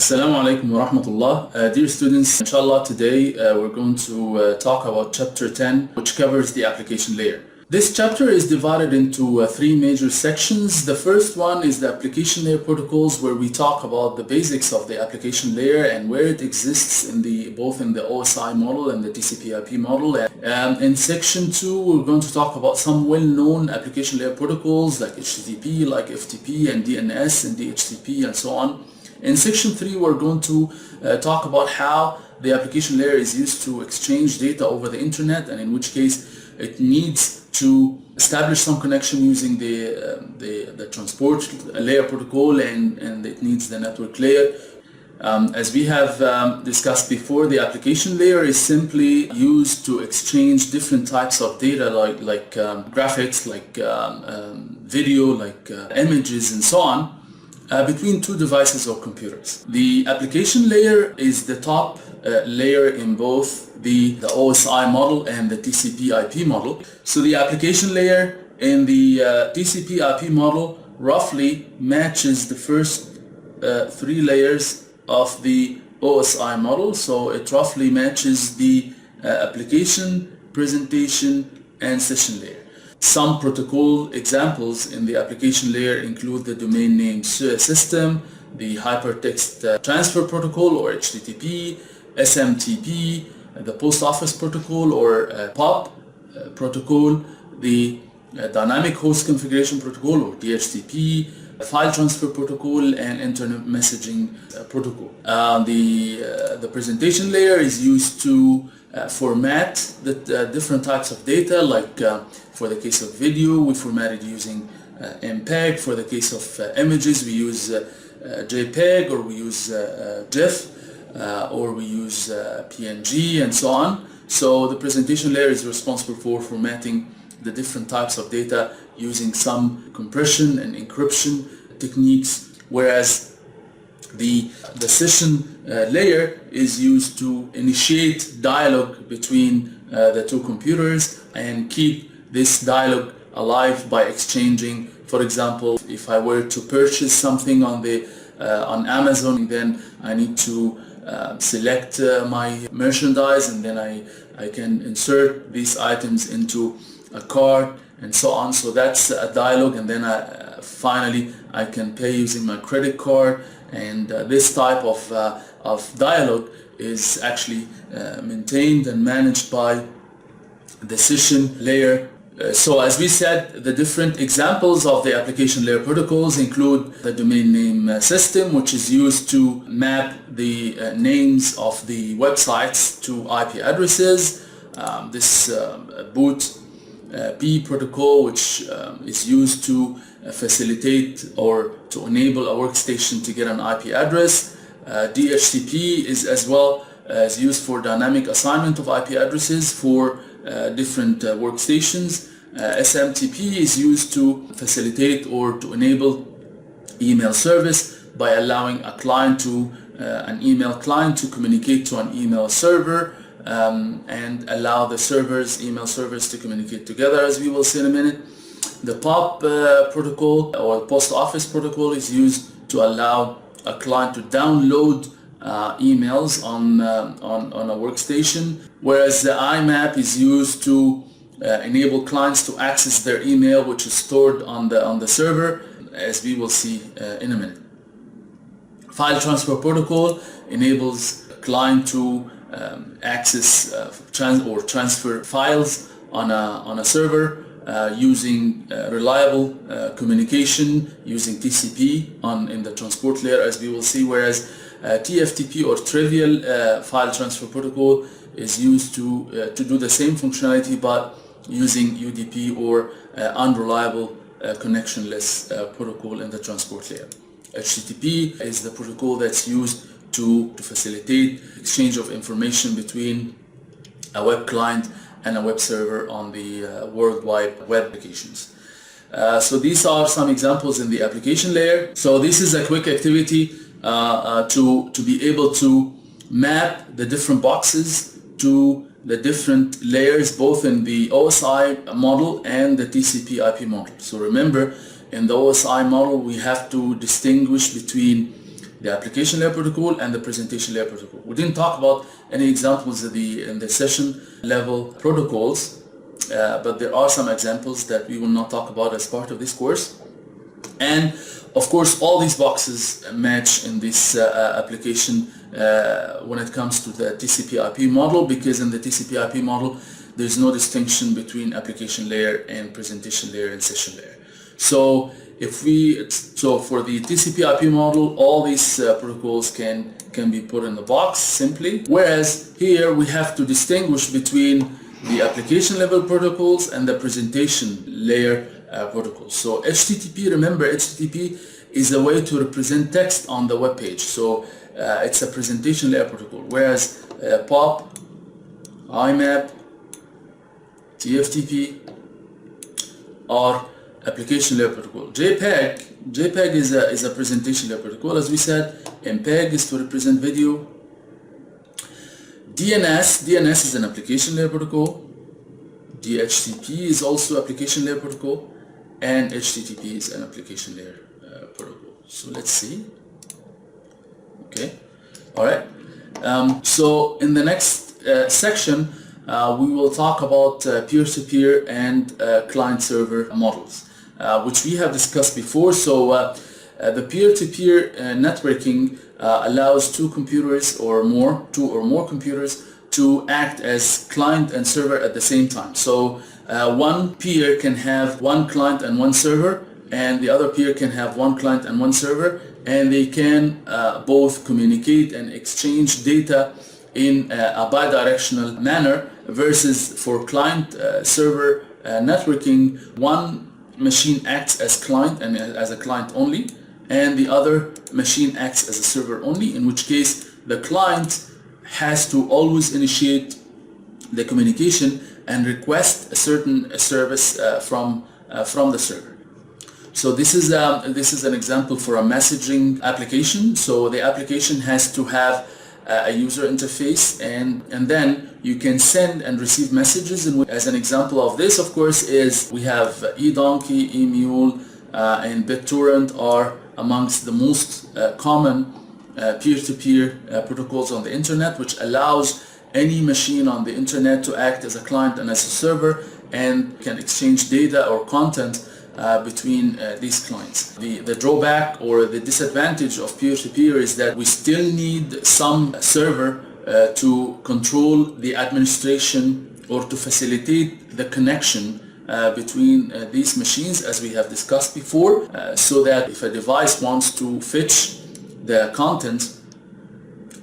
Assalamu alaikum wa rahmatullah. Dear students, inshallah today we're going to talk about chapter 10, which covers the application layer. This chapter is divided into three major sections. The first one is the application layer protocols, where we talk about the basics of the application layer and where it exists in both in the OSI model and the TCP/IP model. In section 2, we're going to talk about some well-known application layer protocols like HTTP, like FTP and DNS and DHCP and so on. In section 3, we're going to talk about how the application layer is used to exchange data over the internet, and in which case it needs to establish some connection using the transport layer protocol, and it needs the network layer. As we have discussed before, the application layer is simply used to exchange different types of data like graphics, like video, like images and so on, between two devices or computers. The application layer is the top layer in both the OSI model and the TCP/IP model. So the application layer in the TCP/IP model roughly matches the first three layers of the OSI model. So it roughly matches the application, presentation, and session layer. Some protocol examples in the application layer include the domain name system, the hypertext transfer protocol or HTTP, SMTP, the post office protocol or POP protocol, the dynamic host configuration protocol or DHCP, file transfer protocol, and internet messaging protocol. The presentation layer is used to format the different types of data, like for the case of video, we format it using MPEG. For the case of images, we use JPEG, or we use GIF, or we use PNG, and so on. So the presentation layer is responsible for formatting the different types of data using some compression and encryption techniques, whereas the session layer is used to initiate dialogue between the two computers and keep this dialogue alive by exchanging. For example, if I were to purchase something on Amazon, then I need to select my merchandise, and then I can insert these items into a cart and so on. So that's a dialogue, and then finally I can pay using my credit card. And this type of dialogue is actually maintained and managed by the session layer. So as we said, the different examples of the application layer protocols include the domain name system, which is used to map the names of the websites to IP addresses. This boot P protocol, which is used to facilitate or to enable a workstation to get an IP address. DHCP is as well as used for dynamic assignment of IP addresses for different workstations. SMTP is used to facilitate or to enable email service by allowing a client to an email client to communicate to an email server, and allow the email servers to communicate together, as we will see in a minute. The POP protocol or post office protocol is used to allow a client to download emails on a workstation, whereas the IMAP is used to enable clients to access their email, which is stored on the server, as we will see in a minute. File transfer protocol enables a client to access or transfer files on a server using reliable communication using TCP in the transport layer, as we will see, whereas TFTP or trivial file transfer protocol is used to do the same functionality but using UDP or unreliable connectionless protocol in the transport layer. HTTP is the protocol that's used to facilitate exchange of information between a web client and a web server on the World Wide Web applications. So these are some examples in the application layer. So this is a quick activity to be able to map the different boxes to the different layers, both in the OSI model and the TCP/IP model. So remember, in the OSI model, we have to distinguish between the application layer protocol and the presentation layer protocol. We didn't talk about any examples in the session level protocols, but there are some examples that we will not talk about as part of this course. And of course, all these boxes match in this application when it comes to the TCP/IP model, because in the TCP/IP model, there's no distinction between application layer and presentation layer and session layer. So for the TCP/IP model, all these protocols can be put in the box simply. Whereas here we have to distinguish between the application level protocols and the presentation layer protocols. So HTTP, remember, HTTP is a way to represent text on the web page. So it's a presentation layer protocol. Whereas POP, IMAP, TFTP are application layer protocol. JPEG is a presentation layer protocol, as we said. MPEG is to represent video. DNS is an application layer protocol. DHCP is also application layer protocol, and HTTP is an application layer protocol. So let's see. Okay, all right. So in the next section, we will talk about peer-to-peer and client-server models, which we have discussed before. So the peer-to-peer networking allows two or more computers to act as client and server at the same time. So one peer can have one client and one server, and the other peer can have one client and one server, and they can both communicate and exchange data in a bidirectional manner, versus for client server networking, one machine acts as client and as a client only, and the other machine acts as a server only, in which case the client has to always initiate the communication and request a certain service from the server. So this is an example for a messaging application. So the application has to have a user interface, and then you can send and receive messages. And as an example of this, of course, is we have eDonkey, eMule, and BitTorrent are amongst the most common peer-to-peer protocols on the internet, which allows any machine on the internet to act as a client and as a server, and can exchange data or content between these clients. The drawback or the disadvantage of peer-to-peer is that we still need some server to control the administration or to facilitate the connection between these machines, as we have discussed before, so that if a device wants to fetch the content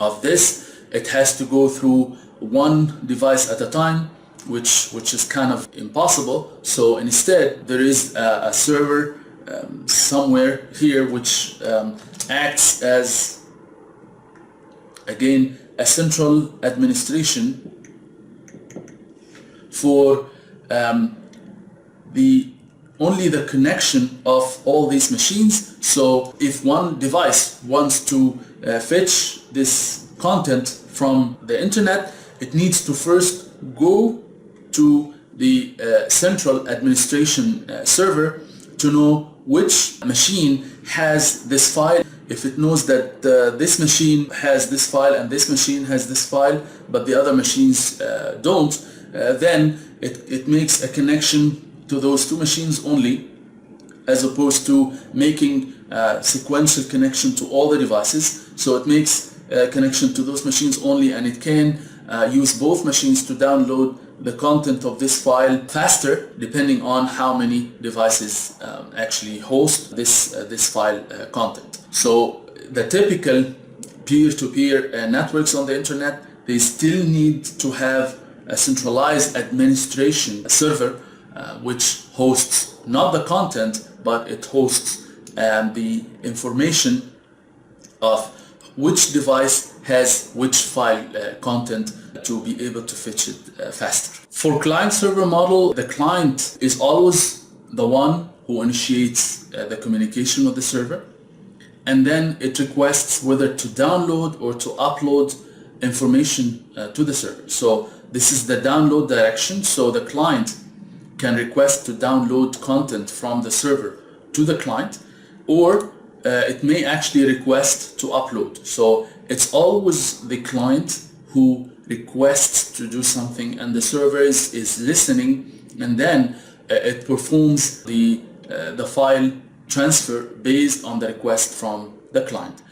of this, it has to go through one device at a time, which is kind of impossible. So instead, there is a server somewhere here which acts as, again, a central administration for only the connection of all these machines. So if one device wants to fetch this content from the internet, it needs to first go to the central administration server to know which machine has this file. If it knows that this machine has this file and this machine has this file, but the other machines don't, then it makes a connection to those two machines only, as opposed to making a sequential connection to all the devices. So it makes a connection to those machines only, and it can use both machines to download the content of this file faster, depending on how many devices actually host this file content. So the typical peer-to-peer networks on the internet, they still need to have a centralized administration server which hosts not the content, but it hosts the information of which device has which file content to be able to fetch it faster. For client-server model, the client is always the one who initiates the communication with the server, and then it requests whether to download or to upload information to the server. So this is the download direction. So the client can request to download content from the server to the client, or it may actually request to upload. So it's always the client who requests to do something, and the server is listening, and then it performs the file transfer based on the request from the client.